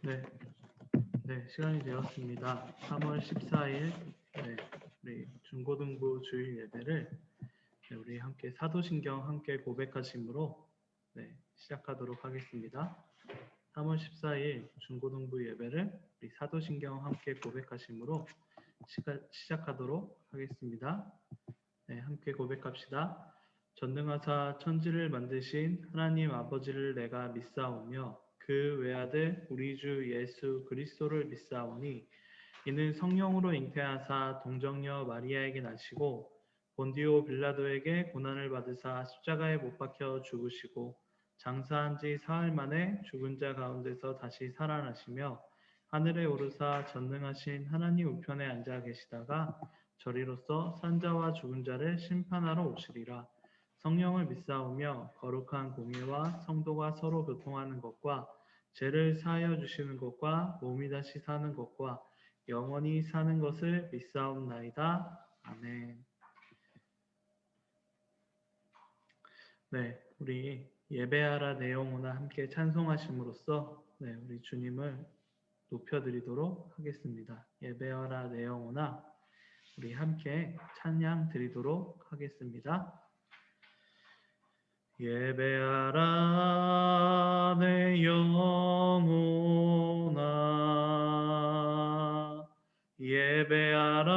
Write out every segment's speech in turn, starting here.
네, 시간이 되었습니다. 3월 14일 우리 중고등부 주일 예배를 우리 함께 사도신경 함께 고백하심으로 시작하도록 하겠습니다. 3월 14일 중고등부 예배를 우리 사도신경 함께 고백하심으로 시작하도록 하겠습니다. 함께 고백합시다. 전능하사 천지를 만드신 하나님 아버지를 내가 믿사오며 그 외아들 우리 주 예수 그리스도를 믿사오니 이는 성령으로 잉태하사 동정녀 마리아에게 나시고 본디오 빌라도에게 고난을 받으사 십자가에 못 박혀 죽으시고 장사한 지 사흘 만에 죽은 자 가운데서 다시 살아나시며 하늘에 오르사 전능하신 하나님 우편에 앉아 계시다가 저리로서 산자와 죽은 자를 심판하러 오시리라. 성령을 믿사오며 거룩한 공예와 성도가 서로 교통하는 것과 죄를 사하여 주시는 것과 몸이 다시 사는 것과 영원히 사는 것을 믿사옵나이다. 아멘. 우리 예배하라 내용으로 함께 찬송하심으로써 우리 주님을 높여드리도록 하겠습니다. 예배하라 내용으로 우리 함께 찬양 드리도록 하겠습니다. 예배하라 내 영혼아 예배하라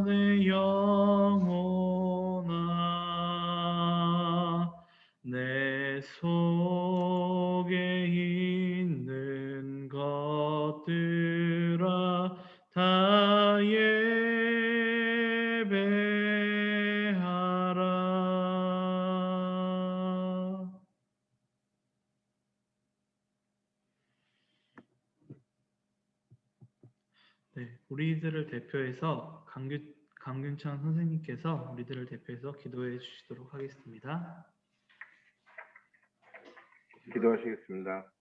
내 영혼아 내 속에 있는 것들아 다 예배하라. 우리들을 대표해서 강균창 선생님께서 우리들을 대표해서 기도해 주시도록 하겠습니다. 기도하시겠습니다.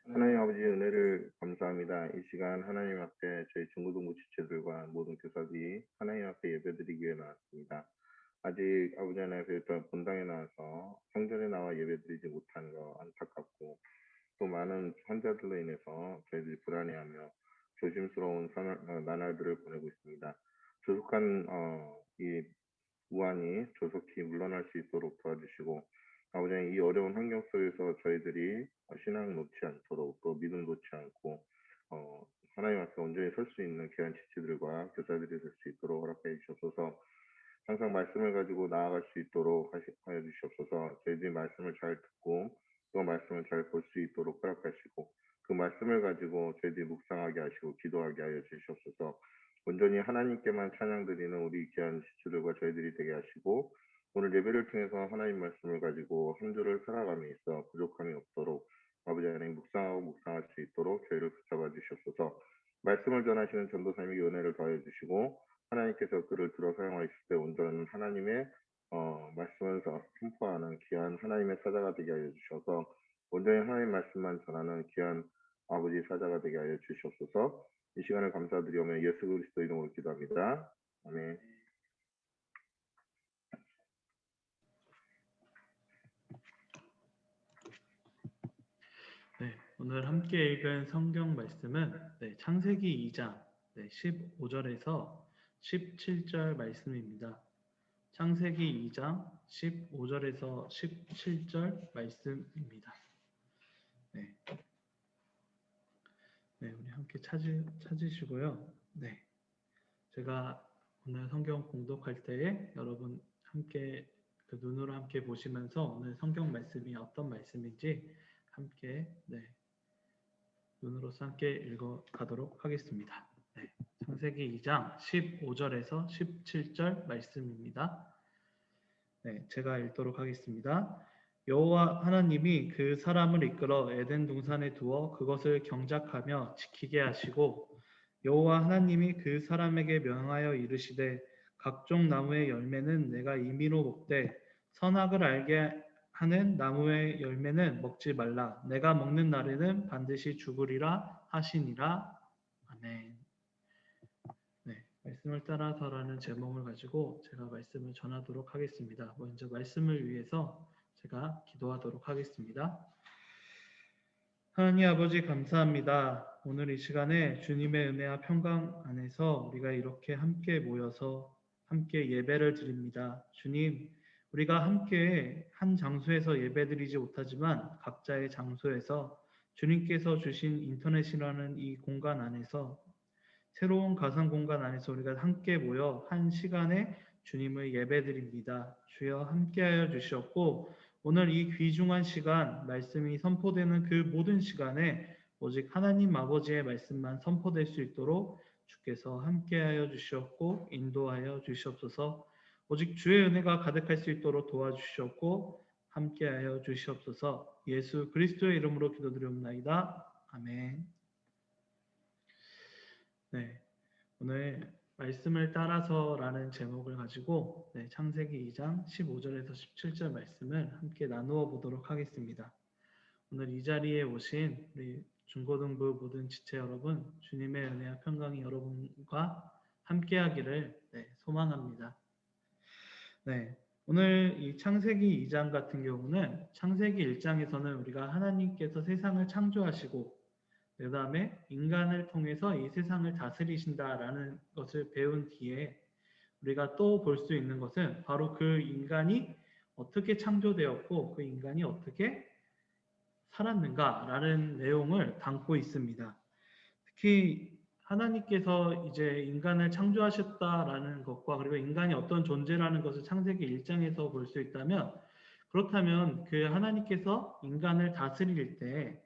하나님 아버지 은혜를 감사합니다. 이 시간 하나님 앞에 저희 중고등부 지체들과 모든 교사들이 하나님 앞에 예배드리기 위해 나왔습니다. 아직 아버지 하나님께 본당에 나와서 성전에 나와 예배드리지 못한 거 안타깝고 또 많은 환자들로 인해서 저희들이 불안해하며 조심스러운 나날들을 보내고 있습니다. 조속한 이 우환이 조속히 물러날 수 있도록 도와주시고 아버지 이 어려운 환경 속에서 저희들이 신앙 놓지 않도록 또 믿음 놓지 않고 하나님 앞에 온전히 설 수 있는 귀한 지체들과 교사들이 될 수 있도록 허락해 주시옵소서. 항상 말씀을 가지고 나아갈 수 있도록 하여 주시옵소서. 저희들이 말씀을 잘 듣고 또 말씀을 잘 볼 수 있도록 허락하시고 그 말씀을 가지고 저희들이 묵상하게 하시고 기도하게 하여 주시옵소서. 온전히 하나님께만 찬양드리는 우리 귀한 지체들과 저희들이 되게 하시고 오늘 예배를 통해서 하나님 말씀을 가지고 한 주를 살아감에 있어 부족함이 없도록 아버지 하나님 묵상할 수 있도록 저희를 붙잡아 주시옵소서. 말씀을 전하시는 전도사님에게 은혜를 더해 주시고 하나님께서 그를 들어 사용하실 때 온전한 하나님의 말씀을 선포하는 귀한 하나님의 사자가 되게 하여 주셔서 온전히 하나님 말씀만 전하는 귀한 아버지 사자가 되게 하여 주시옵소서. 이 시간을 감사드리오며 예수 그리스도 이름으로 기도합니다. 아멘. 오늘 함께 읽은 성경 말씀은 창세기 2장 15절에서 17절 말씀입니다. 창세기 2장 15절에서 17절 말씀입니다. 우리 함께 찾으시고요. 제가 오늘 성경 공독할 때에 여러분 함께 그 눈으로 함께 보시면서 오늘 성경 말씀이 어떤 말씀인지 함께 눈으로서 함께 읽어가도록 하겠습니다. 창세기 2장 15절에서 17절 말씀입니다. 제가 읽도록 하겠습니다. 여호와 하나님이 그 사람을 이끌어 에덴 동산에 두어 그것을 경작하며 지키게 하시고 여호와 하나님이 그 사람에게 명하여 이르시되 각종 나무의 열매는 내가 임의로 먹되 선악을 알게 하는 나무의 열매는 먹지 말라. 내가 먹는 날에는 반드시 죽으리라 하시니라. 아멘. 말씀을 따라서라는 제목을 가지고 제가 말씀을 전하도록 하겠습니다. 먼저 말씀을 위해서 제가 기도하도록 하겠습니다. 하나님 아버지 감사합니다. 오늘 이 시간에 주님의 은혜와 평강 안에서 우리가 이렇게 함께 모여서 함께 예배를 드립니다. 주님, 우리가 함께 한 장소에서 예배드리지 못하지만 각자의 장소에서 주님께서 주신 인터넷이라는 이 공간 안에서 새로운 가상 공간 안에서 우리가 함께 모여 한 시간에 주님을 예배드립니다. 주여 함께하여 주시옵고 오늘 이 귀중한 시간 말씀이 선포되는 그 모든 시간에 오직 하나님 아버지의 말씀만 선포될 수 있도록 주께서 함께하여 주시옵고 인도하여 주시옵소서. 오직 주의 은혜가 가득할 수 있도록 도와주시옵고 함께하여 주시옵소서. 예수 그리스도의 이름으로 기도드리옵나이다. 아멘. 네, 오늘 말씀을 따라서라는 제목을 가지고 창세기 2장 15절에서 17절 말씀을 함께 나누어 보도록 하겠습니다. 오늘 이 자리에 오신 우리 중고등부 모든 지체 여러분, 주님의 은혜와 평강이 여러분과 함께하기를 소망합니다. 네, 오늘 이 창세기 2장 같은 경우는 창세기 1장에서는 우리가 하나님께서 세상을 창조하시고 그 다음에 인간을 통해서 이 세상을 다스리신다라는 것을 배운 뒤에 우리가 또 볼 수 있는 것은 바로 그 인간이 어떻게 창조되었고 그 인간이 어떻게 살았는가라는 내용을 담고 있습니다. 특히 하나님께서 이제 인간을 창조하셨다라는 것과 그리고 인간이 어떤 존재라는 것을 창세기 1장에서 볼 수 있다면 그렇다면 그 하나님께서 인간을 다스릴 때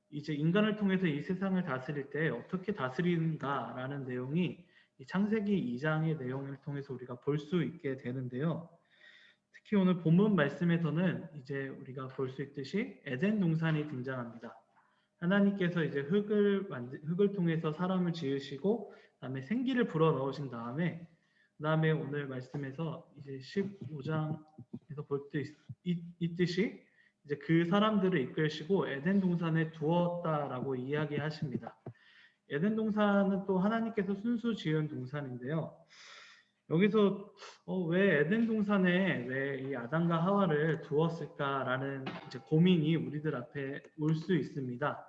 이제 인간을 통해서 이 세상을 다스릴 때 어떻게 다스리는가라는 내용이 이 창세기 2장의 내용을 통해서 우리가 볼 수 있게 되는데요. 특히 오늘 본문 말씀에서는 이제 우리가 볼 수 있듯이 에덴 동산이 등장합니다. 하나님께서 이제 흙을 통해서 사람을 지으시고 그다음에 생기를 불어 넣으신 다음에 그다음에 오늘 말씀에서 이제 15장에서 볼 때 있듯이 이제 그 사람들을 이끌시고 에덴 동산에 두었다라고 이야기하십니다. 에덴 동산은 또 하나님께서 순수 지은 동산인데요. 여기서 왜 에덴 동산에 왜 이 아담과 하와를 두었을까라는 이제 고민이 우리들 앞에 올 수 있습니다.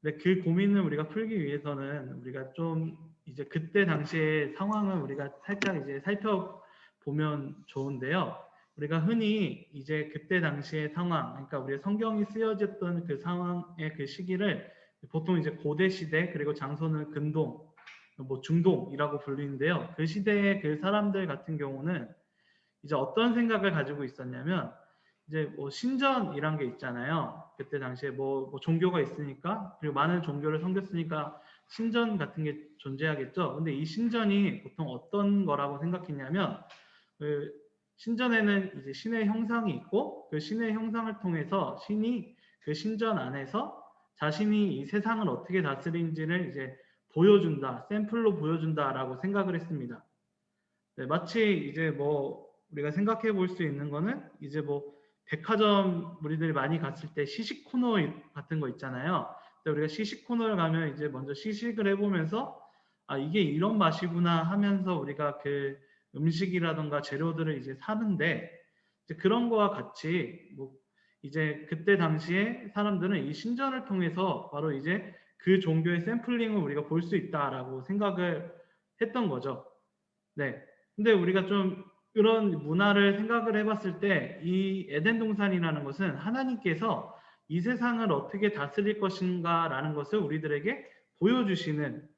근데 그 고민을 우리가 풀기 위해서는 우리가 좀 이제 그때 당시의 상황을 우리가 살짝 이제 살펴보면 좋은데요. 우리가 흔히 이제 그때 당시의 상황, 그러니까 우리 성경이 쓰여졌던 그 상황의 그 시기를 보통 이제 고대 시대 그리고 장소는 근동, 뭐 중동이라고 불리는데요. 그 시대의 그 사람들 같은 경우는 이제 어떤 생각을 가지고 있었냐면 이제 뭐 신전이란 게 있잖아요. 그때 당시에 뭐 종교가 있으니까 그리고 많은 종교를 섬겼으니까 신전 같은 게 존재하겠죠. 근데 이 신전이 보통 어떤 거라고 생각했냐면 그 신전에는 이제 신의 형상이 있고 그 신의 형상을 통해서 신이 그 신전 안에서 자신이 이 세상을 어떻게 다스리는지를 이제 보여준다, 샘플로 보여준다라고 생각을 했습니다. 네, 마치 이제 뭐 우리가 생각해 볼 수 있는 거는 이제 뭐 백화점 우리들이 많이 갔을 때 시식 코너 같은 거 있잖아요. 근데 우리가 시식 코너를 가면 이제 먼저 시식을 해보면서 아 이게 이런 맛이구나 하면서 우리가 그 음식이라던가 재료들을 이제 사는데 이제 그런 거와 같이 뭐 이제 그때 당시에 사람들은 이 신전을 통해서 바로 이제 그 종교의 샘플링을 우리가 볼 수 있다라고 생각을 했던 거죠. 네. 근데 우리가 좀 그런 문화를 생각을 해봤을 때 이 에덴 동산이라는 것은 하나님께서 이 세상을 어떻게 다스릴 것인가라는 것을 우리들에게 보여주시는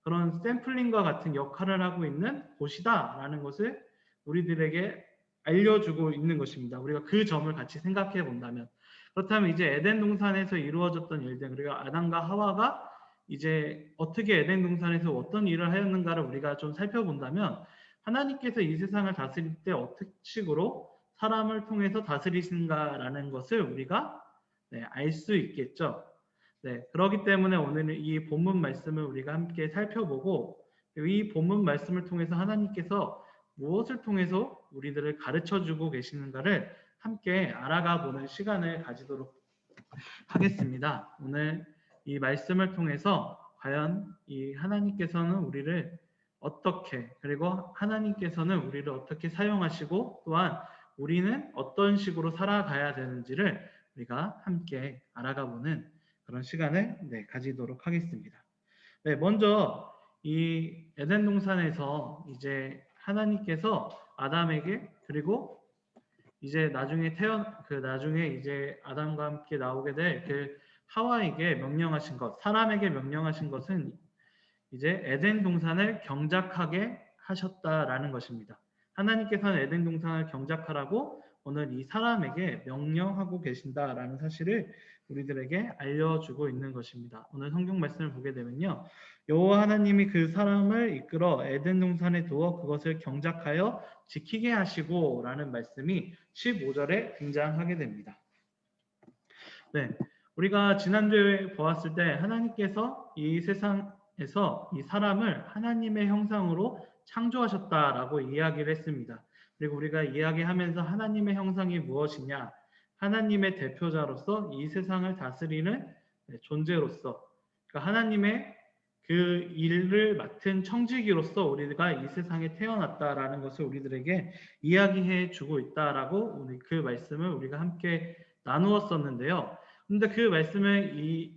그런 샘플링과 같은 역할을 하고 있는 곳이다라는 것을 우리들에게 알려주고 있는 것입니다. 우리가 그 점을 같이 생각해 본다면 그렇다면 이제 에덴 동산에서 이루어졌던 일들 그리고 아담과 하와가 이제 어떻게 에덴 동산에서 어떤 일을 하였는가를 우리가 좀 살펴본다면 하나님께서 이 세상을 다스릴 때 어떤 식으로 사람을 통해서 다스리신가라는 것을 우리가 알 수 있겠죠. 그렇기 때문에 오늘 이 본문 말씀을 우리가 함께 살펴보고 이 본문 말씀을 통해서 하나님께서 무엇을 통해서 우리들을 가르쳐주고 계시는가를 함께 알아가 보는 시간을 가지도록 하겠습니다. 오늘 이 말씀을 통해서 과연 이 하나님께서는 우리를 어떻게 그리고 하나님께서는 우리를 어떻게 사용하시고 또한 우리는 어떤 식으로 살아가야 되는지를 우리가 함께 알아가 보는 그런 시간을 가지도록 하겠습니다. 네, 먼저 이 에덴 동산에서 이제 하나님께서 아담에게 그리고 이제 나중에 이제 아담과 함께 나오게 될 그 하와에게 명령하신 것, 사람에게 명령하신 것은 이제 에덴 동산을 경작하게 하셨다라는 것입니다. 하나님께서는 에덴 동산을 경작하라고 오늘 이 사람에게 명령하고 계신다라는 사실을 우리들에게 알려주고 있는 것입니다. 오늘 성경 말씀을 보게 되면요. 여호와 하나님이 그 사람을 이끌어 에덴 동산에 두어 그것을 경작하여 지키게 하시고 라는 말씀이 15절에 등장하게 됩니다. 네, 우리가 지난주에 보았을 때 하나님께서 이 세상에서 이 사람을 하나님의 형상으로 창조하셨다라고 이야기를 했습니다. 그리고 우리가 이야기하면서 하나님의 형상이 무엇이냐? 하나님의 대표자로서 이 세상을 다스리는 존재로서 그러니까 하나님의 그 일을 맡은 청지기로서 우리가 이 세상에 태어났다라는 것을 우리들에게 이야기해 주고 있다라고 그 말씀을 우리가 함께 나누었었는데요. 근데 그 말씀은 이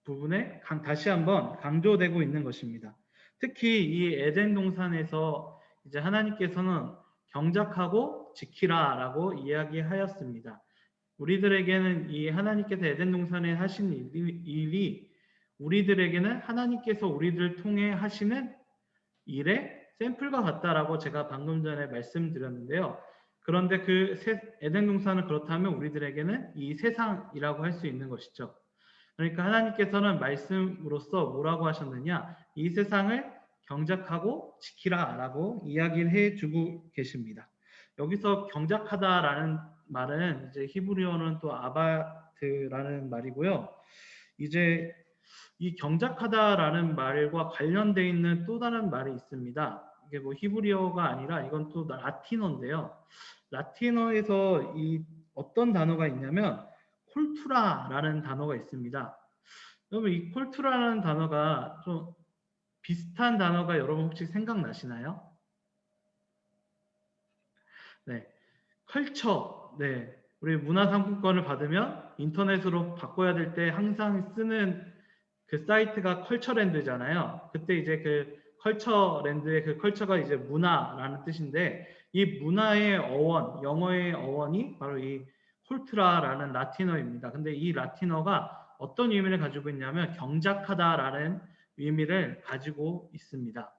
부분에 다시 한번 강조되고 있는 것입니다. 특히 이 에덴 동산에서 이제 하나님께서는 경작하고 지키라라고 이야기하였습니다. 우리들에게는 이 하나님께서 에덴 동산에 하신 일이 우리들에게는 하나님께서 우리들을 통해 하시는 일의 샘플과 같다라고 제가 방금 전에 말씀드렸는데요. 그런데 그 에덴 동산은 그렇다면 우리들에게는 이 세상이라고 할 수 있는 것이죠. 그러니까 하나님께서는 말씀으로써 뭐라고 하셨느냐? 이 세상을 경작하고 지키라라고 이야기를 해주고 계십니다. 여기서 경작하다라는 말은 이제 히브리어는 또 아바트라는 말이고요. 이제 이 경작하다라는 말과 관련되어 있는 또 다른 말이 있습니다. 이게 뭐 히브리어가 아니라 이건 또 라틴어인데요. 라틴어에서 이 어떤 단어가 있냐면 콜투라라는 단어가 있습니다. 여러분 이 콜투라라는 단어가 좀 비슷한 단어가 여러분 혹시 생각나시나요? 네, 컬처. 네, 우리 문화상품권을 받으면 인터넷으로 바꿔야 될 때 항상 쓰는 그 사이트가 컬처랜드잖아요. 그때 이제 그 컬처랜드의 그 컬처가 이제 문화라는 뜻인데 이 문화의 어원, 영어의 어원이 바로 이 콜트라라는 라틴어입니다. 근데 이 라틴어가 어떤 의미를 가지고 있냐면 경작하다라는 의미를 가지고 있습니다.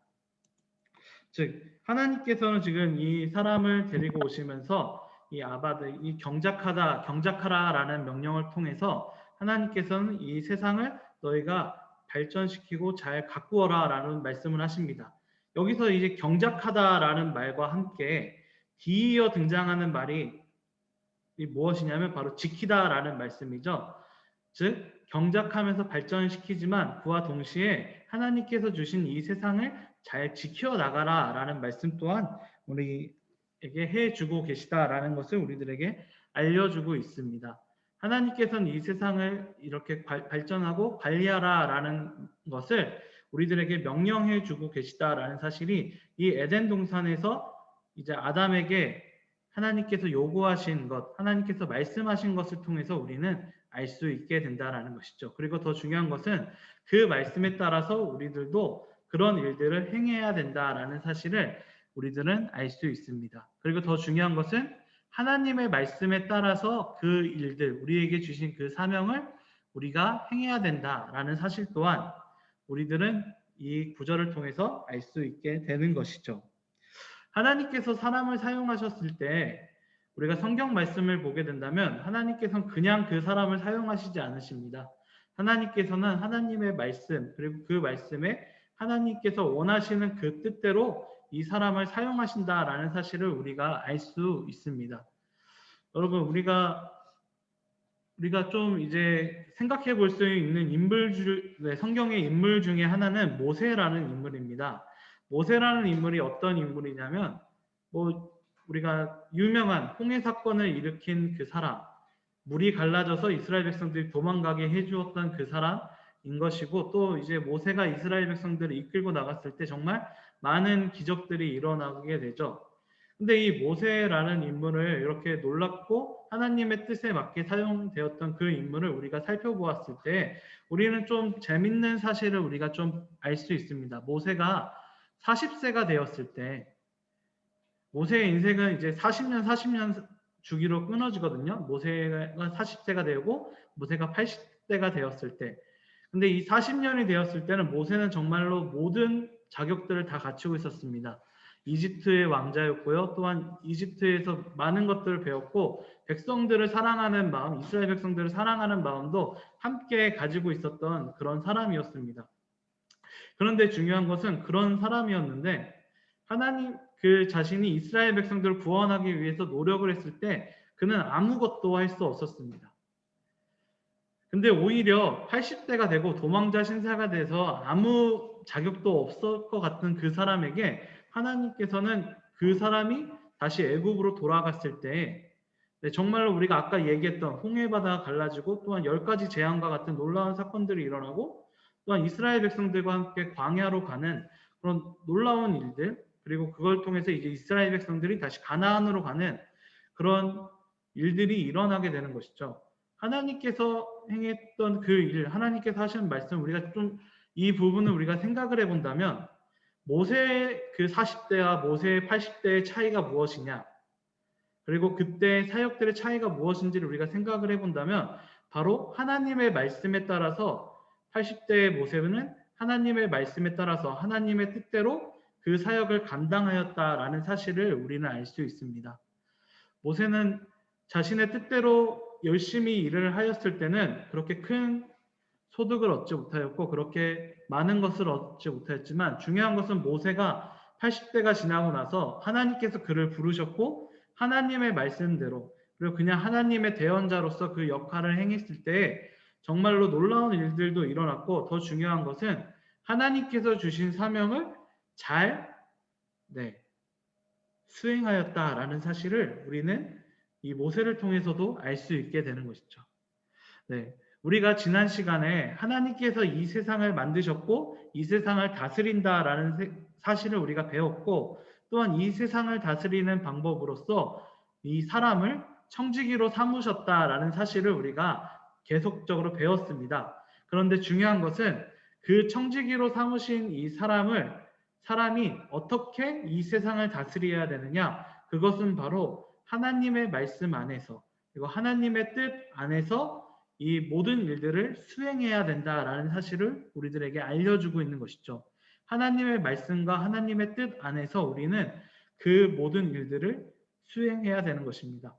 즉 하나님께서는 지금 이 사람을 데리고 오시면서 이 아바드, 이 경작하라라는 명령을 통해서 하나님께서는 이 세상을 너희가 발전시키고 잘 가꾸어라라는 말씀을 하십니다. 여기서 이제 경작하다라는 말과 함께 뒤이어 등장하는 말이 무엇이냐면 바로 지키다라는 말씀이죠. 즉 경작하면서 발전시키지만 그와 동시에 하나님께서 주신 이 세상을 잘 지켜나가라라는 말씀 또한 우리에게 해주고 계시다라는 것을 우리들에게 알려주고 있습니다. 하나님께서는 이 세상을 이렇게 발전하고 관리하라라는 것을 우리들에게 명령해 주고 계시다라는 사실이 이 에덴 동산에서 이제 아담에게 하나님께서 요구하신 것, 하나님께서 말씀하신 것을 통해서 우리는 알 수 있게 된다라는 것이죠. 그리고 더 중요한 것은 그 말씀에 따라서 우리들도 그런 일들을 행해야 된다라는 사실을 우리들은 알 수 있습니다. 그리고 더 중요한 것은 하나님의 말씀에 따라서 그 일들, 우리에게 주신 그 사명을 우리가 행해야 된다라는 사실 또한 우리들은 이 구절을 통해서 알 수 있게 되는 것이죠. 하나님께서 사람을 사용하셨을 때 우리가 성경 말씀을 보게 된다면 하나님께서는 그냥 그 사람을 사용하시지 않으십니다. 하나님께서는 하나님의 말씀 그리고 그 말씀에 하나님께서 원하시는 그 뜻대로 이 사람을 사용하신다라는 사실을 우리가 알 수 있습니다. 여러분 우리가 좀 이제 생각해 볼 수 있는 성경의 인물 중에 하나는 모세라는 인물입니다. 모세라는 인물이 어떤 인물이냐면 우리가 유명한 홍해 사건을 일으킨 그 사람, 물이 갈라져서 이스라엘 백성들이 도망가게 해주었던 그 사람인 것이고 또 이제 모세가 이스라엘 백성들을 이끌고 나갔을 때 정말 많은 기적들이 일어나게 되죠. 근데 이 모세라는 인물을 이렇게 놀랍고 하나님의 뜻에 맞게 사용되었던 그 인물을 우리가 살펴보았을 때 우리는 좀 재밌는 사실을 우리가 좀 알 수 있습니다. 모세가 40세가 되었을 때 모세의 인생은 이제 40년 주기로 끊어지거든요. 모세가 40세가 되고 모세가 80세가 되었을 때. 근데 이 40년이 되었을 때는 모세는 정말로 모든 자격들을 다 갖추고 있었습니다. 이집트의 왕자였고요. 또한 이집트에서 많은 것들을 배웠고 백성들을 사랑하는 마음, 이스라엘 백성들을 사랑하는 마음도 함께 가지고 있었던 그런 사람이었습니다. 그런데 중요한 것은 그런 사람이었는데 하나님 그 자신이 이스라엘 백성들을 구원하기 위해서 노력을 했을 때 그는 아무것도 할 수 없었습니다. 근데 오히려 80세가 되고 도망자 신사가 돼서 아무 자격도 없을 것 같은 그 사람에게 하나님께서는 그 사람이 다시 애굽으로 돌아갔을 때 정말로 우리가 아까 얘기했던 홍해바다가 갈라지고 또한 10가지 재앙과 같은 놀라운 사건들이 일어나고 또한 이스라엘 백성들과 함께 광야로 가는 그런 놀라운 일들 그리고 그걸 통해서 이제 이스라엘 백성들이 다시 가나안으로 가는 그런 일들이 일어나게 되는 것이죠. 하나님께서 행했던 그 일, 하나님께서 하시는 말씀 우리가 좀 이 부분을 우리가 생각을 해본다면 모세의 그 40대와 모세의 80대의 차이가 무엇이냐 그리고 그때 사역들의 차이가 무엇인지를 우리가 생각을 해본다면 바로 하나님의 말씀에 따라서 80대의 모세는 하나님의 말씀에 따라서 하나님의 뜻대로 그 사역을 감당하였다라는 사실을 우리는 알 수 있습니다. 모세는 자신의 뜻대로 열심히 일을 하였을 때는 그렇게 큰 소득을 얻지 못하였고 그렇게 많은 것을 얻지 못하였지만 중요한 것은 모세가 80대가 지나고 나서 하나님께서 그를 부르셨고 하나님의 말씀대로 그리고 그냥 하나님의 대언자로서 그 역할을 행했을 때 정말로 놀라운 일들도 일어났고 더 중요한 것은 하나님께서 주신 사명을 잘 수행하였다라는 사실을 우리는 이 모세를 통해서도 알 수 있게 되는 것이죠. 우리가 지난 시간에 하나님께서 이 세상을 만드셨고 이 세상을 다스린다라는 사실을 우리가 배웠고 또한 이 세상을 다스리는 방법으로서 이 사람을 청지기로 삼으셨다라는 사실을 우리가 계속적으로 배웠습니다. 그런데 중요한 것은 그 청지기로 삼으신 이 사람이 어떻게 이 세상을 다스려야 되느냐? 그것은 바로 하나님의 말씀 안에서 그리고 하나님의 뜻 안에서 이 모든 일들을 수행해야 된다라는 사실을 우리들에게 알려주고 있는 것이죠. 하나님의 말씀과 하나님의 뜻 안에서 우리는 그 모든 일들을 수행해야 되는 것입니다.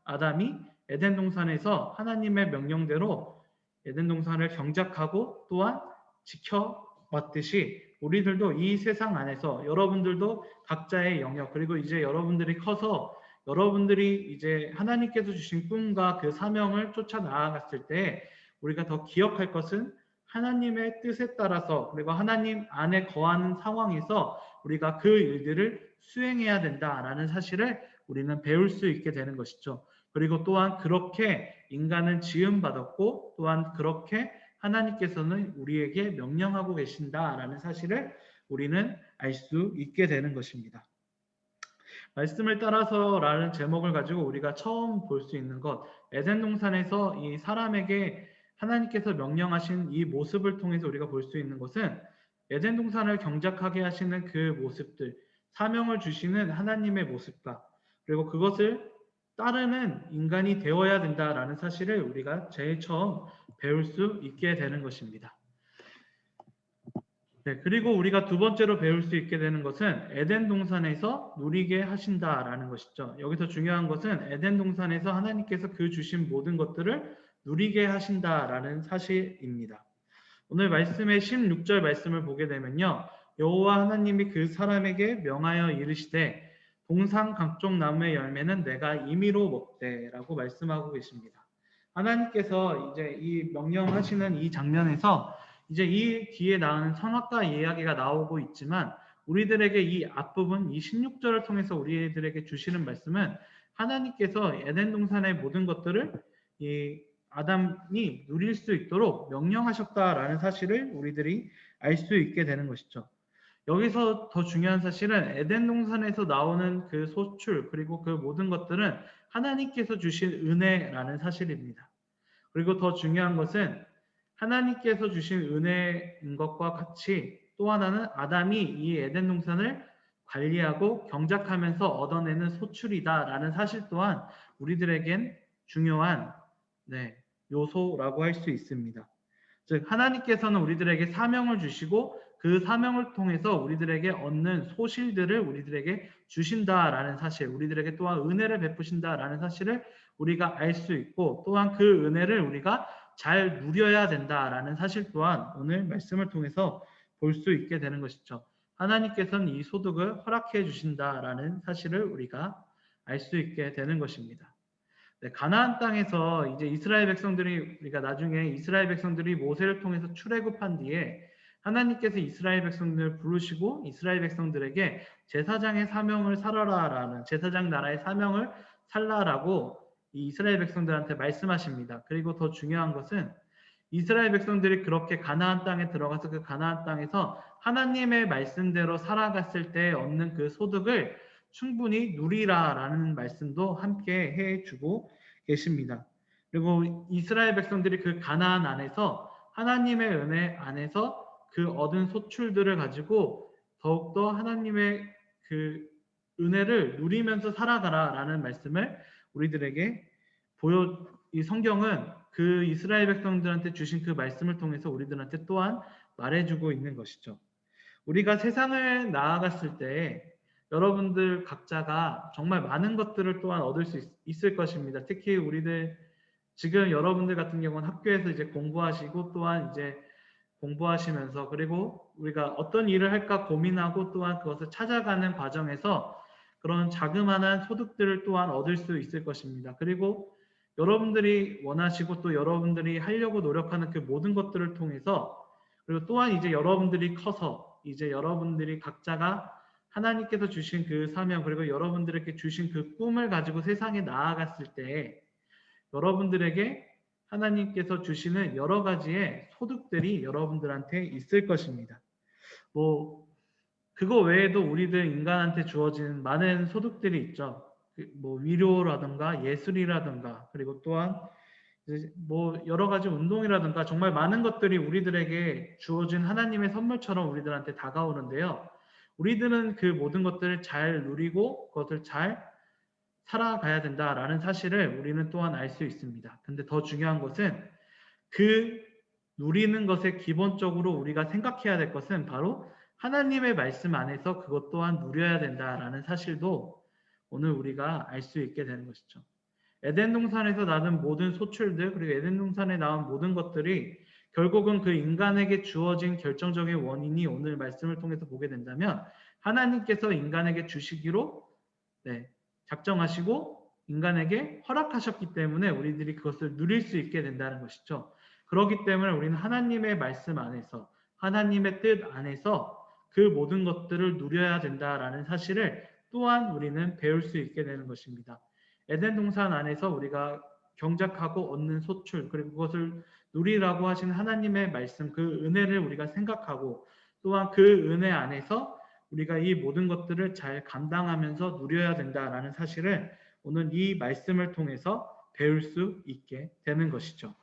아담이 에덴 동산에서 하나님의 명령대로 에덴 동산을 경작하고 또한 지켜왔듯이 우리들도 이 세상 안에서 여러분들도 각자의 영역 그리고 이제 여러분들이 커서 여러분들이 이제 하나님께서 주신 꿈과 그 사명을 쫓아 나아갔을 때 우리가 더 기억할 것은 하나님의 뜻에 따라서 그리고 하나님 안에 거하는 상황에서 우리가 그 일들을 수행해야 된다라는 사실을 우리는 배울 수 있게 되는 것이죠. 그리고 또한 그렇게 인간은 지음받았고 또한 그렇게 하나님께서는 우리에게 명령하고 계신다라는 사실을 우리는 알 수 있게 되는 것입니다. 말씀을 따라서라는 제목을 가지고 우리가 처음 볼 수 있는 것, 에덴 동산에서 이 사람에게 하나님께서 명령하신 이 모습을 통해서 우리가 볼 수 있는 것은 에덴 동산을 경작하게 하시는 그 모습들, 사명을 주시는 하나님의 모습과 그리고 그것을 따르는 인간이 되어야 된다라는 사실을 우리가 제일 처음 배울 수 있게 되는 것입니다. 그리고 우리가 두 번째로 배울 수 있게 되는 것은 에덴 동산에서 누리게 하신다라는 것이죠. 여기서 중요한 것은 에덴 동산에서 하나님께서 그 주신 모든 것들을 누리게 하신다라는 사실입니다. 오늘 말씀의 16절 말씀을 보게 되면요. 여호와 하나님이 그 사람에게 명하여 이르시되 동산 각종 나무의 열매는 내가 임의로 먹되라고 말씀하고 계십니다. 하나님께서 이제 이 명령하시는 이 장면에서 이제 이 뒤에 나오는 선악과 이야기가 나오고 있지만 우리들에게 이 앞부분 이 16절을 통해서 우리들에게 주시는 말씀은 하나님께서 에덴 동산의 모든 것들을 이 아담이 누릴 수 있도록 명령하셨다라는 사실을 우리들이 알 수 있게 되는 것이죠. 여기서 더 중요한 사실은 에덴 동산에서 나오는 그 소출 그리고 그 모든 것들은 하나님께서 주신 은혜라는 사실입니다. 그리고 더 중요한 것은 하나님께서 주신 은혜인 것과 같이 또 하나는 아담이 이 에덴 동산을 관리하고 경작하면서 얻어내는 소출이다라는 사실 또한 우리들에겐 중요한 요소라고 할 수 있습니다. 즉 하나님께서는 우리들에게 사명을 주시고 그 사명을 통해서 우리들에게 얻는 소실들을 우리들에게 주신다라는 사실, 우리들에게 또한 은혜를 베푸신다라는 사실을 우리가 알 수 있고 또한 그 은혜를 우리가 잘 누려야 된다라는 사실 또한 오늘 말씀을 통해서 볼 수 있게 되는 것이죠. 하나님께서는 이 소득을 허락해 주신다라는 사실을 우리가 알 수 있게 되는 것입니다. 가나안 땅에서 이제 이스라엘 백성들이 우리가 나중에 이스라엘 백성들이 모세를 통해서 출애굽한 뒤에 하나님께서 이스라엘 백성들을 부르시고 이스라엘 백성들에게 제사장의 사명을 살아라라는 제사장 나라의 사명을 살라라고 이 이스라엘 백성들한테 말씀하십니다. 그리고 더 중요한 것은 이스라엘 백성들이 그렇게 가나안 땅에 들어가서 그 가나안 땅에서 하나님의 말씀대로 살아갔을 때 얻는 그 소득을 충분히 누리라라는 말씀도 함께 해주고 계십니다. 그리고 이스라엘 백성들이 그 가나안 안에서 하나님의 은혜 안에서 그 얻은 소출들을 가지고 더욱더 하나님의 그 은혜를 누리면서 살아가라라는 말씀을 우리들에게 이 성경은 그 이스라엘 백성들한테 주신 그 말씀을 통해서 우리들한테 또한 말해주고 있는 것이죠. 우리가 세상을 나아갔을 때 여러분들 각자가 정말 많은 것들을 또한 얻을 수 있을 것입니다. 특히 우리들 지금 여러분들 같은 경우는 학교에서 이제 공부하시고 또한 이제 공부하시면서 그리고 우리가 어떤 일을 할까 고민하고 또한 그것을 찾아가는 과정에서 그런 자그마한 소득들을 또한 얻을 수 있을 것입니다. 그리고 여러분들이 원하시고 또 여러분들이 하려고 노력하는 그 모든 것들을 통해서 그리고 또한 이제 여러분들이 커서 이제 여러분들이 각자가 하나님께서 주신 그 사명 그리고 여러분들에게 주신 그 꿈을 가지고 세상에 나아갔을 때 여러분들에게 하나님께서 주시는 여러 가지의 소득들이 여러분들한테 있을 것입니다. 그거 외에도 우리들 인간한테 주어진 많은 소득들이 있죠. 위로라든가 예술이라든가 그리고 또한 여러 가지 운동이라든가 정말 많은 것들이 우리들에게 주어진 하나님의 선물처럼 우리들한테 다가오는데요. 우리들은 그 모든 것들을 잘 누리고 그것을 잘 살아가야 된다라는 사실을 우리는 또한 알 수 있습니다. 근데 더 중요한 것은 그 누리는 것에 기본적으로 우리가 생각해야 될 것은 바로 하나님의 말씀 안에서 그것 또한 누려야 된다라는 사실도 오늘 우리가 알 수 있게 되는 것이죠. 에덴 동산에서 나는 모든 소출들 그리고 에덴 동산에 나온 모든 것들이 결국은 그 인간에게 주어진 결정적인 원인이 오늘 말씀을 통해서 보게 된다면 하나님께서 인간에게 주시기로 작정하시고 인간에게 허락하셨기 때문에 우리들이 그것을 누릴 수 있게 된다는 것이죠. 그렇기 때문에 우리는 하나님의 말씀 안에서 하나님의 뜻 안에서 그 모든 것들을 누려야 된다라는 사실을 또한 우리는 배울 수 있게 되는 것입니다. 에덴 동산 안에서 우리가 경작하고 얻는 소출 그리고 그것을 누리라고 하신 하나님의 말씀 그 은혜를 우리가 생각하고 또한 그 은혜 안에서 우리가 이 모든 것들을 잘 감당하면서 누려야 된다라는 사실을 오늘 이 말씀을 통해서 배울 수 있게 되는 것이죠.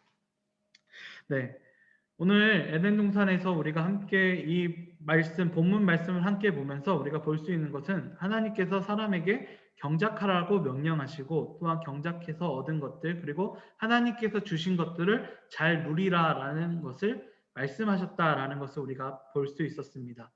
오늘 에덴 동산에서 우리가 함께 이 말씀, 본문 말씀을 함께 보면서 우리가 볼 수 있는 것은 하나님께서 사람에게 경작하라고 명령하시고 또한 경작해서 얻은 것들 그리고 하나님께서 주신 것들을 잘 누리라라는 것을 말씀하셨다라는 것을 우리가 볼 수 있었습니다.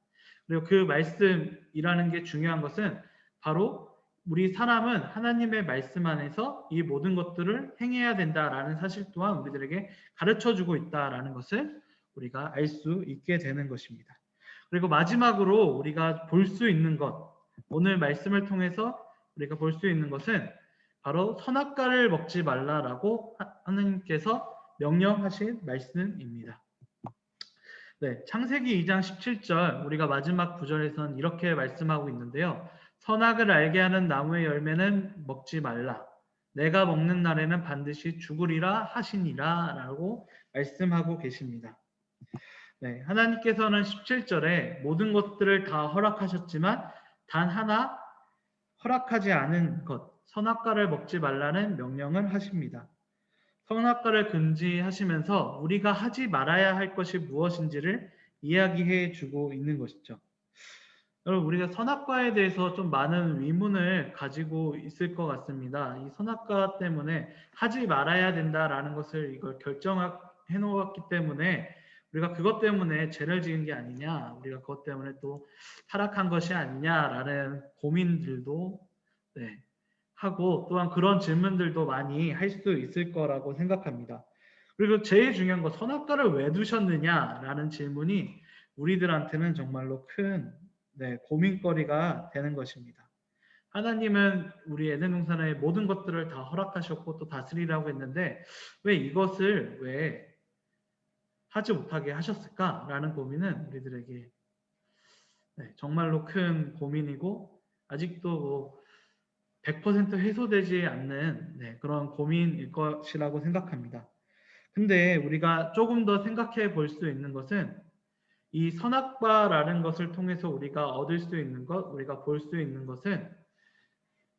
그리고 그 말씀이라는 게 중요한 것은 바로 우리 사람은 하나님의 말씀 안에서 이 모든 것들을 행해야 된다라는 사실 또한 우리들에게 가르쳐주고 있다라는 것을 우리가 알 수 있게 되는 것입니다. 그리고 마지막으로 우리가 볼 수 있는 것, 오늘 말씀을 통해서 우리가 볼 수 있는 것은 바로 선악과를 먹지 말라라고 하나님께서 명령하신 말씀입니다. 창세기 2장 17절 우리가 마지막 구절에서는 이렇게 말씀하고 있는데요. 선악을 알게 하는 나무의 열매는 먹지 말라. 내가 먹는 날에는 반드시 죽으리라 하시니라 라고 말씀하고 계십니다. 네, 하나님께서는 17절에 모든 것들을 다 허락하셨지만 단 하나 허락하지 않은 것, 선악과를 먹지 말라는 명령을 하십니다. 선악과를 금지하시면서 우리가 하지 말아야 할 것이 무엇인지를 이야기해 주고 있는 것이죠. 여러분, 우리가 선악과에 대해서 좀 많은 의문을 가지고 있을 것 같습니다. 이 선악과 때문에 하지 말아야 된다라는 것을 이걸 결정해 놓았기 때문에 우리가 그것 때문에 죄를 지은 게 아니냐, 우리가 그것 때문에 또 타락한 것이 아니냐라는 고민들도 네, 하고 또한 그런 질문들도 많이 할 수 있을 거라고 생각합니다. 그리고 제일 중요한 건 선악과를 왜 두셨느냐라는 질문이 우리들한테는 정말로 큰 고민거리가 되는 것입니다. 하나님은 우리 에덴 동산의 모든 것들을 다 허락하셨고 또 다스리라고 했는데 왜 이것을 왜 하지 못하게 하셨을까라는 고민은 우리들에게 정말로 큰 고민이고 아직도 100% 해소되지 않는 그런 고민일 것이라고 생각합니다. 근데 우리가 조금 더 생각해 볼 수 있는 것은 이 선악과라는 것을 통해서 우리가 얻을 수 있는 것, 우리가 볼 수 있는 것은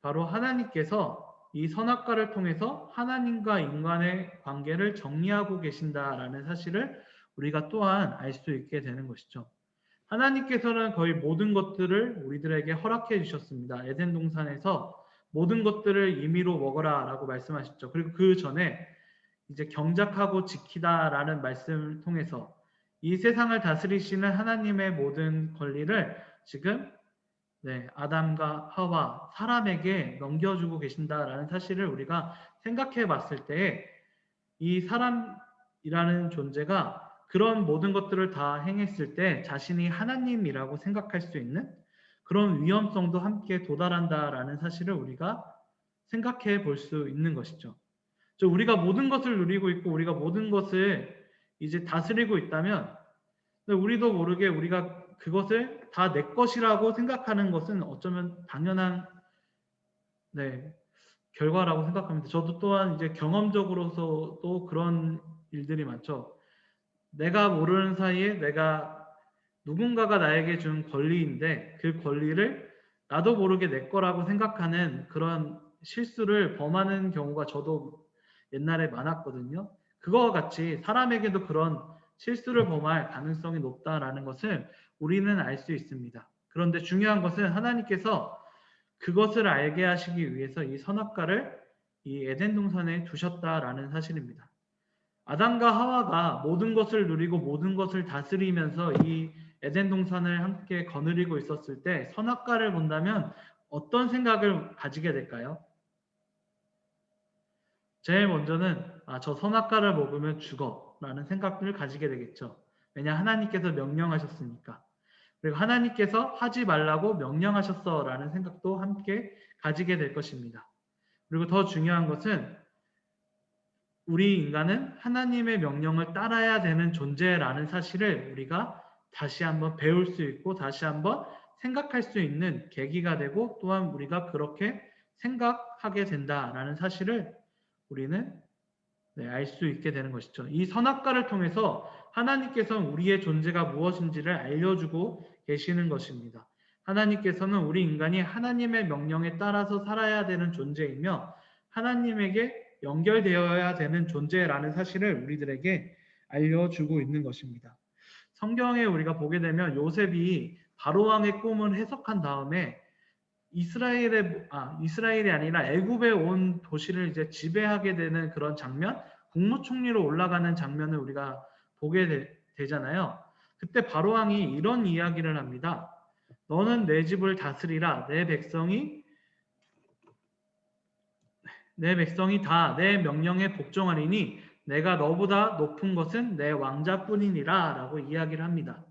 바로 하나님께서 이 선악과를 통해서 하나님과 인간의 관계를 정리하고 계신다라는 사실을 우리가 또한 알 수 있게 되는 것이죠. 하나님께서는 거의 모든 것들을 우리들에게 허락해 주셨습니다. 에덴 동산에서 모든 것들을 임의로 먹어라라고 말씀하셨죠. 그리고 그 전에 이제 경작하고 지키다라는 말씀을 통해서 이 세상을 다스리시는 하나님의 모든 권리를 지금 아담과 하와 사람에게 넘겨주고 계신다라는 사실을 우리가 생각해 봤을 때 이 사람이라는 존재가 그런 모든 것들을 다 행했을 때 자신이 하나님이라고 생각할 수 있는 그런 위험성도 함께 도달한다라는 사실을 우리가 생각해 볼 수 있는 것이죠. 우리가 모든 것을 누리고 있고 우리가 모든 것을 이제 다스리고 있다면 우리도 모르게 우리가 그것을 다 내 것이라고 생각하는 것은 어쩌면 당연한 결과라고 생각합니다. 저도 또한 이제 경험적으로서도 그런 일들이 많죠. 내가 모르는 사이에 내가 누군가가 나에게 준 권리인데 그 권리를 나도 모르게 내 거라고 생각하는 그런 실수를 범하는 경우가 저도 옛날에 많았거든요. 그거와 같이 사람에게도 그런 실수를 범할 가능성이 높다라는 것을 우리는 알 수 있습니다. 그런데 중요한 것은 하나님께서 그것을 알게 하시기 위해서 이 선악과를 이 에덴 동산에 두셨다라는 사실입니다. 아담과 하와가 모든 것을 누리고 모든 것을 다스리면서 이 에덴 동산을 함께 거느리고 있었을 때 선악과를 본다면 어떤 생각을 가지게 될까요? 제일 먼저는 저 선악과를 먹으면 죽어라는 생각을 가지게 되겠죠. 왜냐 하나님께서 명령하셨으니까. 그리고 하나님께서 하지 말라고 명령하셨어라는 생각도 함께 가지게 될 것입니다. 그리고 더 중요한 것은 우리 인간은 하나님의 명령을 따라야 되는 존재라는 사실을 우리가 다시 한번 배울 수 있고 다시 한번 생각할 수 있는 계기가 되고 또한 우리가 그렇게 생각하게 된다라는 사실을 우리는 알 수 있게 되는 것이죠. 이 선악과를 통해서 하나님께서는 우리의 존재가 무엇인지를 알려주고 계시는 것입니다. 하나님께서는 우리 인간이 하나님의 명령에 따라서 살아야 되는 존재이며 하나님에게 연결되어야 되는 존재라는 사실을 우리들에게 알려주고 있는 것입니다. 성경에 우리가 보게 되면 요셉이 바로왕의 꿈을 해석한 다음에 이스라엘이 아니라 애굽에 온 도시를 이제 지배하게 되는 그런 장면, 국무총리로 올라가는 장면을 우리가 보게 되잖아요. 그때 바로왕이 이런 이야기를 합니다. 너는 내 집을 다스리라. 내 백성이 다 내 명령에 복종하리니 내가 너보다 높은 것은 내 왕자뿐이니라 라고 이야기를 합니다.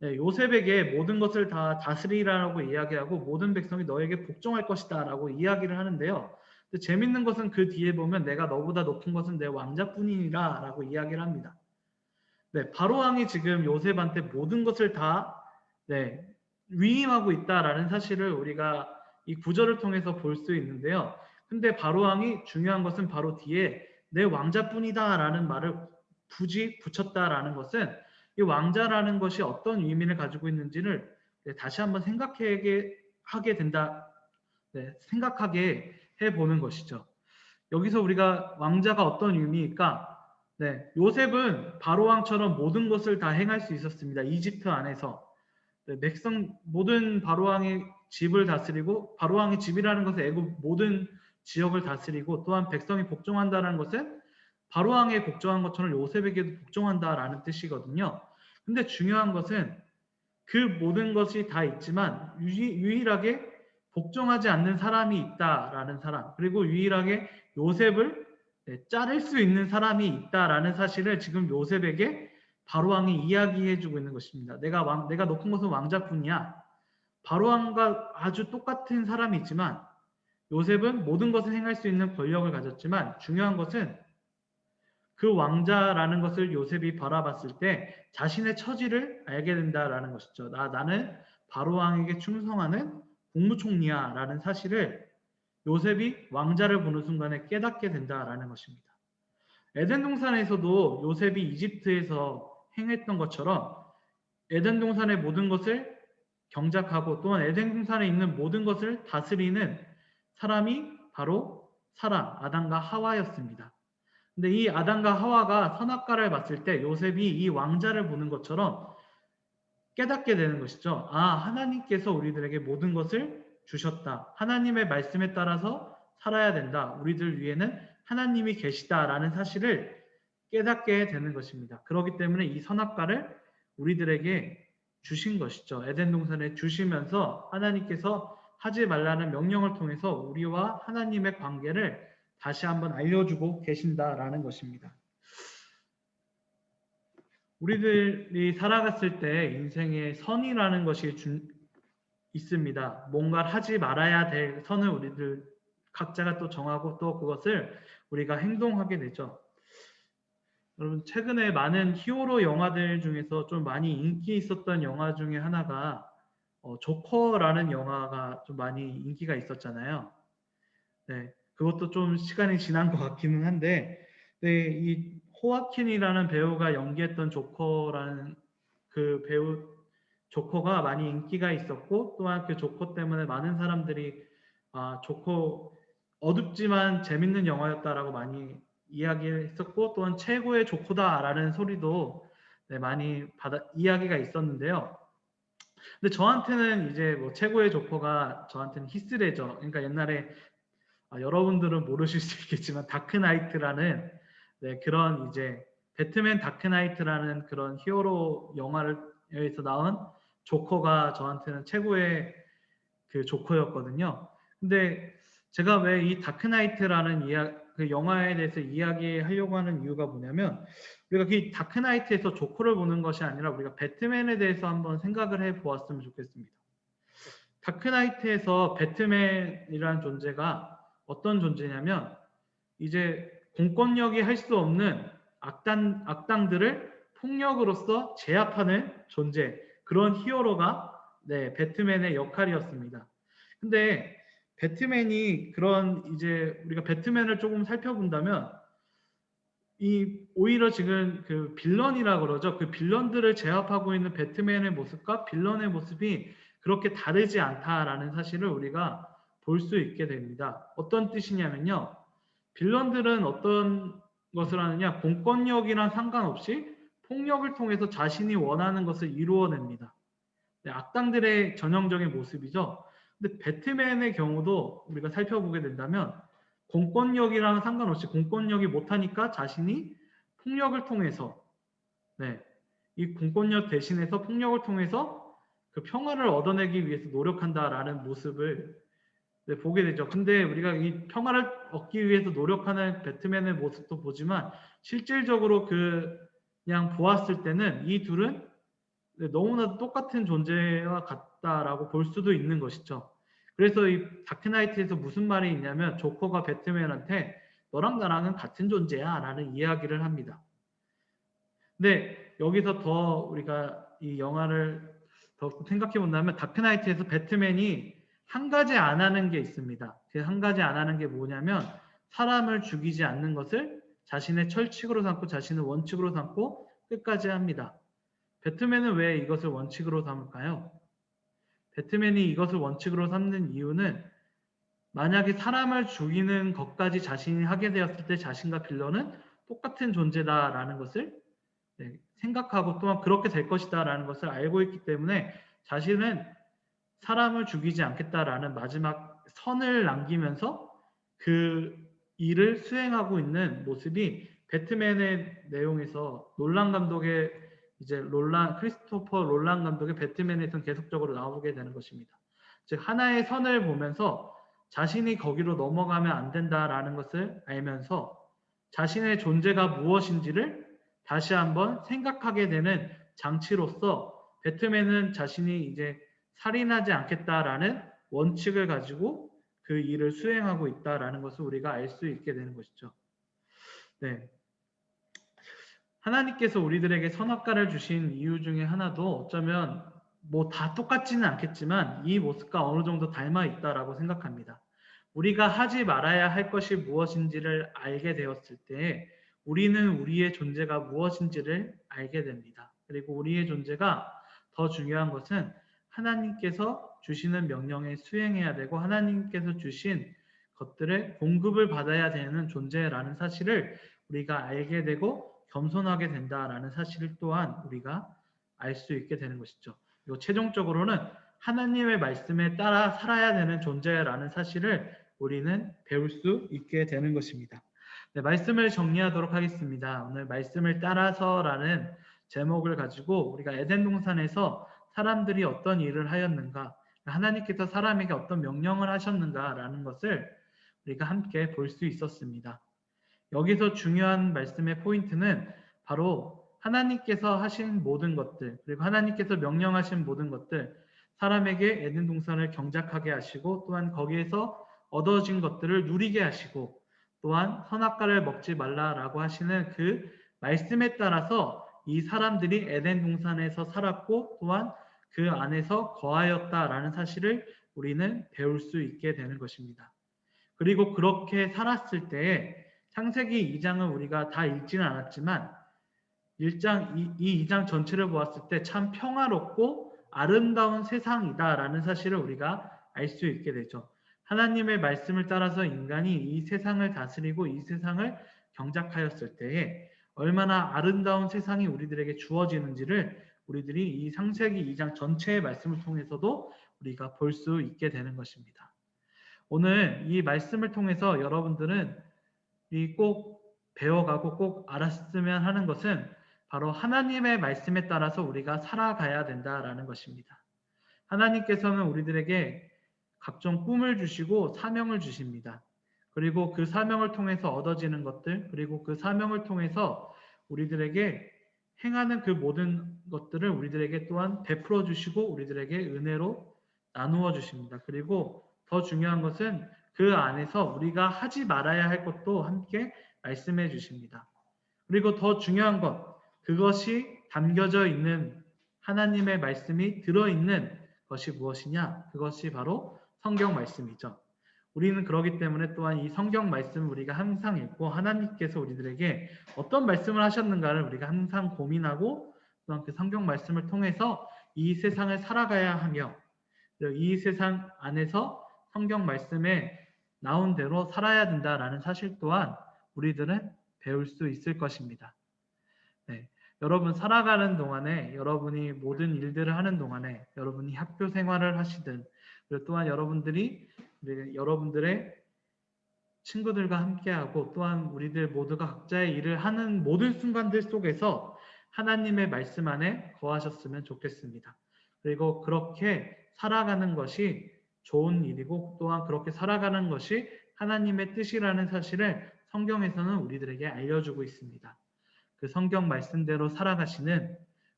요셉에게 모든 것을 다 다스리라고 이야기하고 모든 백성이 너에게 복종할 것이다 라고 이야기를 하는데요. 근데 재밌는 것은 그 뒤에 보면 내가 너보다 높은 것은 내 왕자뿐이니라 라고 이야기를 합니다. 바로왕이 지금 요셉한테 모든 것을 다 위임하고 있다라는 사실을 우리가 이 구절을 통해서 볼 수 있는데요. 근데 바로왕이 중요한 것은 바로 뒤에 내 왕자뿐이다 라는 말을 굳이 붙였다라는 것은 이 왕자라는 것이 어떤 의미를 가지고 있는지를 다시 한번 하게 된다. 네, 생각하게 해보는 것이죠. 여기서 우리가 왕자가 어떤 의미일까? 네, 요셉은 바로왕처럼 모든 것을 다 행할 수 있었습니다. 이집트 안에서. 네, 모든 바로왕의 집을 다스리고, 바로왕의 집이라는 것은 애굽 모든 지역을 다스리고, 또한 백성이 복종한다는 것은 바로왕에 복종한 것처럼 요셉에게도 복종한다라는 뜻이거든요. 근데 중요한 것은 그 모든 것이 다 있지만 유일하게 복종하지 않는 사람이 있다라는 사람, 그리고 유일하게 요셉을 자를 수 있는 사람이 있다라는 사실을 지금 요셉에게 바로왕이 이야기해주고 있는 것입니다. 내가 높은 것은 왕자뿐이야. 바로왕과 아주 똑같은 사람이 있지만 요셉은 모든 것을 행할 수 있는 권력을 가졌지만 중요한 것은 그 왕자라는 것을 요셉이 바라봤을 때 자신의 처지를 알게 된다라는 것이죠. 나는 바로왕에게 충성하는 국무총리야 라는 사실을 요셉이 왕자를 보는 순간에 깨닫게 된다라는 것입니다. 에덴 동산에서도 요셉이 이집트에서 행했던 것처럼 에덴 동산의 모든 것을 경작하고 또한 에덴 동산에 있는 모든 것을 다스리는 사람이 바로 아담과 하와였습니다. 근데 이 아담과 하와가 선악과를 봤을 때 요셉이 이 왕자를 보는 것처럼 깨닫게 되는 것이죠. 아, 하나님께서 우리들에게 모든 것을 주셨다. 하나님의 말씀에 따라서 살아야 된다. 우리들 위에는 하나님이 계시다라는 사실을 깨닫게 되는 것입니다. 그렇기 때문에 이 선악과를 우리들에게 주신 것이죠. 에덴 동산에 주시면서 하나님께서 하지 말라는 명령을 통해서 우리와 하나님의 관계를 다시 한번 알려주고 계신다라는 것입니다. 우리들이 살아갔을 때 인생에 선이라는 것이 있습니다. 뭔가를 하지 말아야 될 선을 우리들 각자가 또 정하고 또 그것을 우리가 행동하게 되죠. 여러분 최근에 많은 히어로 영화들 중에서 좀 많이 인기 있었던 영화 중에 하나가 조커라는 영화가 좀 많이 인기가 있었잖아요. 네, 그것도 좀 시간이 지난 것 같기는 한데, 네, 이 호아킨이라는 배우가 연기했던 조커라는 그 배우 조커가 많이 인기가 있었고, 또한 그 조커 때문에 많은 사람들이 조커 어둡지만 재밌는 영화였다라고 많이 이야기했었고, 또한 최고의 조커다라는 소리도 네, 많이 이야기가 있었는데요. 근데 저한테는 이제 뭐 최고의 조커가 저한테는 히스레저. 그러니까 옛날에 여러분들은 모르실 수 있겠지만 다크나이트라는 네, 그런 이제 배트맨 다크나이트라는 그런 히어로 영화에서 나온 조커가 저한테는 최고의 그 조커였거든요. 근데 제가 왜 이 다크나이트라는 그 영화에 대해서 이야기하려고 하는 이유가 뭐냐면 우리가 그 다크나이트에서 조커를 보는 것이 아니라 우리가 배트맨에 대해서 한번 생각을 해 보았으면 좋겠습니다. 다크나이트에서 배트맨이라는 존재가 어떤 존재냐면 이제 공권력이 할 수 없는 악당들을 폭력으로서 제압하는 존재, 그런 히어로가 네, 배트맨의 역할이었습니다. 근데 배트맨이 그런 이제 우리가 배트맨을 조금 살펴본다면 오히려 지금 그 빌런이라 그러죠. 그 빌런들을 제압하고 있는 배트맨의 모습과 빌런의 모습이 그렇게 다르지 않다라는 사실을 우리가 볼 수 있게 됩니다. 어떤 뜻이냐면요. 빌런들은 어떤 것을 하느냐? 공권력이랑 상관없이 폭력을 통해서 자신이 원하는 것을 이루어냅니다. 네, 악당들의 전형적인 모습이죠. 근데 배트맨의 경우도 우리가 살펴보게 된다면 공권력이랑 상관없이 공권력이 못하니까 자신이 폭력을 통해서 네, 이 공권력 대신해서 폭력을 통해서 그 평화를 얻어내기 위해서 노력한다라는 모습을 네, 보게 되죠. 근데 우리가 이 평화를 얻기 위해서 노력하는 배트맨의 모습도 보지만 실질적으로 그냥 보았을 때는 이 둘은 네, 너무나도 똑같은 존재와 같다라고 볼 수도 있는 것이죠. 그래서 이 다크나이트에서 무슨 말이 있냐면 조커가 배트맨한테 너랑 나랑은 같은 존재야 라는 이야기를 합니다. 근데 여기서 더 우리가 이 영화를 더 생각해 본다면 다크나이트에서 배트맨이 한 가지 안 하는 게 있습니다. 그 한 가지 안 하는 게 뭐냐면 사람을 죽이지 않는 것을 자신의 철칙으로 삼고 자신의 원칙으로 삼고 끝까지 합니다. 배트맨은 왜 이것을 원칙으로 삼을까요? 배트맨이 이것을 원칙으로 삼는 이유는 만약에 사람을 죽이는 것까지 자신이 하게 되었을 때 자신과 빌런은 똑같은 존재다라는 것을 생각하고 또한 그렇게 될 것이다라는 것을 알고 있기 때문에 자신은 사람을 죽이지 않겠다라는 마지막 선을 남기면서 그 일을 수행하고 있는 모습이 배트맨의 내용에서 롤란 감독의 크리스토퍼 롤란 감독의 배트맨에서는 계속적으로 나오게 되는 것입니다. 즉 하나의 선을 보면서 자신이 거기로 넘어가면 안 된다라는 것을 알면서 자신의 존재가 무엇인지를 다시 한번 생각하게 되는 장치로서 배트맨은 자신이 이제 살인하지 않겠다라는 원칙을 가지고 그 일을 수행하고 있다라는 것을 우리가 알 수 있게 되는 것이죠. 네. 하나님께서 우리들에게 선악과를 주신 이유 중에 하나도 어쩌면 뭐 다 똑같지는 않겠지만 이 모습과 어느 정도 닮아 있다라고 생각합니다. 우리가 하지 말아야 할 것이 무엇인지를 알게 되었을 때 우리는 우리의 존재가 무엇인지를 알게 됩니다. 그리고 우리의 존재가 더 중요한 것은 하나님께서 주시는 명령에 수행해야 되고 하나님께서 주신 것들의 공급을 받아야 되는 존재라는 사실을 우리가 알게 되고 겸손하게 된다라는 사실을 또한 우리가 알 수 있게 되는 것이죠. 그리고 최종적으로는 하나님의 말씀에 따라 살아야 되는 존재라는 사실을 우리는 배울 수 있게 되는 것입니다. 네, 말씀을 정리하도록 하겠습니다. 오늘 말씀을 따라서라는 제목을 가지고 우리가 에덴 동산에서 사람들이 어떤 일을 하였는가, 하나님께서 사람에게 어떤 명령을 하셨는가라는 것을 우리가 함께 볼 수 있었습니다. 여기서 중요한 말씀의 포인트는 바로 하나님께서 하신 모든 것들, 그리고 하나님께서 명령하신 모든 것들, 사람에게 에덴 동산을 경작하게 하시고 또한 거기에서 얻어진 것들을 누리게 하시고 또한 선악과를 먹지 말라라고 하시는 그 말씀에 따라서 이 사람들이 에덴 동산에서 살았고 또한 그 안에서 거하였다라는 사실을 우리는 배울 수 있게 되는 것입니다. 그리고 그렇게 살았을 때에 창세기 2장은 우리가 다 읽지는 않았지만 이 2장 전체를 보았을 때 참 평화롭고 아름다운 세상이다라는 사실을 우리가 알 수 있게 되죠. 하나님의 말씀을 따라서 인간이 이 세상을 다스리고 이 세상을 경작하였을 때에 얼마나 아름다운 세상이 우리들에게 주어지는지를 우리들이 이 창세기 2장 전체의 말씀을 통해서도 우리가 볼 수 있게 되는 것입니다. 오늘 이 말씀을 통해서 여러분들은 꼭 배워가고 꼭 알았으면 하는 것은 바로 하나님의 말씀에 따라서 우리가 살아가야 된다라는 것입니다. 하나님께서는 우리들에게 각종 꿈을 주시고 사명을 주십니다. 그리고 그 사명을 통해서 얻어지는 것들, 그리고 그 사명을 통해서 우리들에게 행하는 그 모든 것들을 우리들에게 또한 베풀어 주시고 우리들에게 은혜로 나누어 주십니다. 그리고 더 중요한 것은 그 안에서 우리가 하지 말아야 할 것도 함께 말씀해 주십니다. 그리고 더 중요한 것, 그것이 담겨져 있는 하나님의 말씀이 들어있는 것이 무엇이냐? 그것이 바로 성경 말씀이죠. 우리는 그러기 때문에 또한 이 성경 말씀을 우리가 항상 읽고 하나님께서 우리들에게 어떤 말씀을 하셨는가를 우리가 항상 고민하고 또한 그 성경 말씀을 통해서 이 세상을 살아가야 하며 이 세상 안에서 성경 말씀에 나온 대로 살아야 된다라는 사실 또한 우리들은 배울 수 있을 것입니다. 네. 여러분 살아가는 동안에 여러분이 모든 일들을 하는 동안에 여러분이 학교 생활을 하시든 그리고 또한 여러분들의 친구들과 함께하고 또한 우리들 모두가 각자의 일을 하는 모든 순간들 속에서 하나님의 말씀 안에 거하셨으면 좋겠습니다. 그리고 그렇게 살아가는 것이 좋은 일이고 또한 그렇게 살아가는 것이 하나님의 뜻이라는 사실을 성경에서는 우리들에게 알려주고 있습니다. 그 성경 말씀대로 살아가시는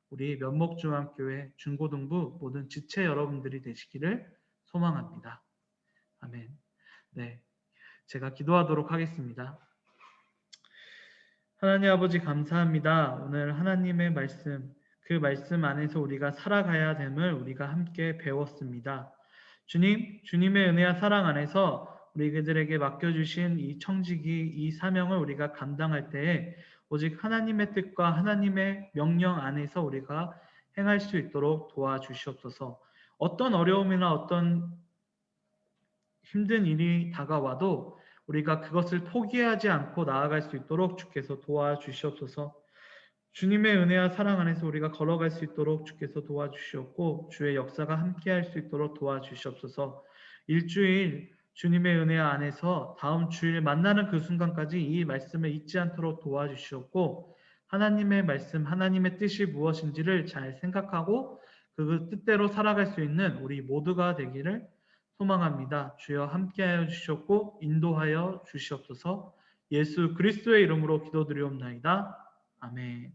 우리 면목중앙교회 중고등부 모든 지체 여러분들이 되시기를 소망합니다. 아멘. 네, 제가 기도하도록 하겠습니다. 하나님 아버지 감사합니다. 오늘 하나님의 말씀, 그 말씀 안에서 우리가 살아가야 됨을 우리가 함께 배웠습니다. 주님, 주님의 은혜와 사랑 안에서 우리 그들에게 맡겨주신 이 청지기, 이 사명을 우리가 감당할 때에 오직 하나님의 뜻과 하나님의 명령 안에서 우리가 행할 수 있도록 도와주시옵소서. 어떤 어려움이나 어떤 힘든 일이 다가와도 우리가 그것을 포기하지 않고 나아갈 수 있도록 주께서 도와주시옵소서. 주님의 은혜와 사랑 안에서 우리가 걸어갈 수 있도록 주께서 도와주시옵고 주의 역사가 함께할 수 있도록 도와주시옵소서. 일주일 주님의 은혜 안에서 다음 주일 만나는 그 순간까지 이 말씀을 잊지 않도록 도와주시옵고 하나님의 말씀, 하나님의 뜻이 무엇인지를 잘 생각하고 그 뜻대로 살아갈 수 있는 우리 모두가 되기를 소망합니다. 주여 함께하여 주시옵고 인도하여 주시옵소서. 예수 그리스도의 이름으로 기도드리옵나이다. 아멘.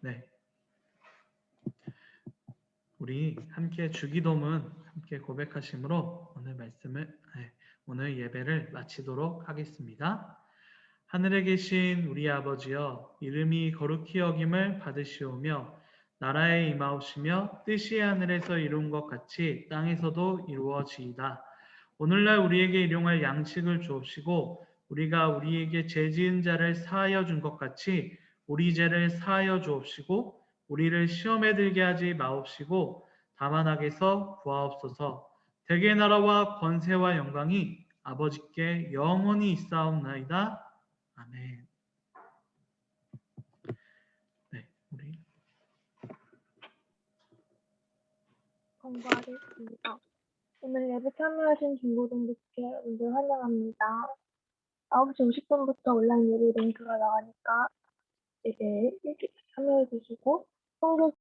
네, 우리 함께 주기도문 함께 고백하심으로 오늘 예배를 마치도록 하겠습니다. 하늘에 계신 우리 아버지여, 이름이 거룩히 여김을 받으시오며 나라에 임하옵시며 뜻이 하늘에서 이룬 것 같이 땅에서도 이루어지이다. 오늘날 우리에게 일용할 양식을 주옵시고 우리가 우리에게 죄 지은 자를 사하여 준 것 같이 우리 죄를 사하여 주옵시고 우리를 시험에 들게 하지 마옵시고 다만 악에서 구하옵소서. 대개 나라와 권세와 영광이 아버지께 영원히 있사옵나이다. 아멘. 네, 우리 공부하겠습니다. 오늘 예배 참여하신 중고등부께 여러분들 환영합니다. 9시 50분부터 온라인 예배 링크가 나가니까 예배 일찍 참여해 주시고 성경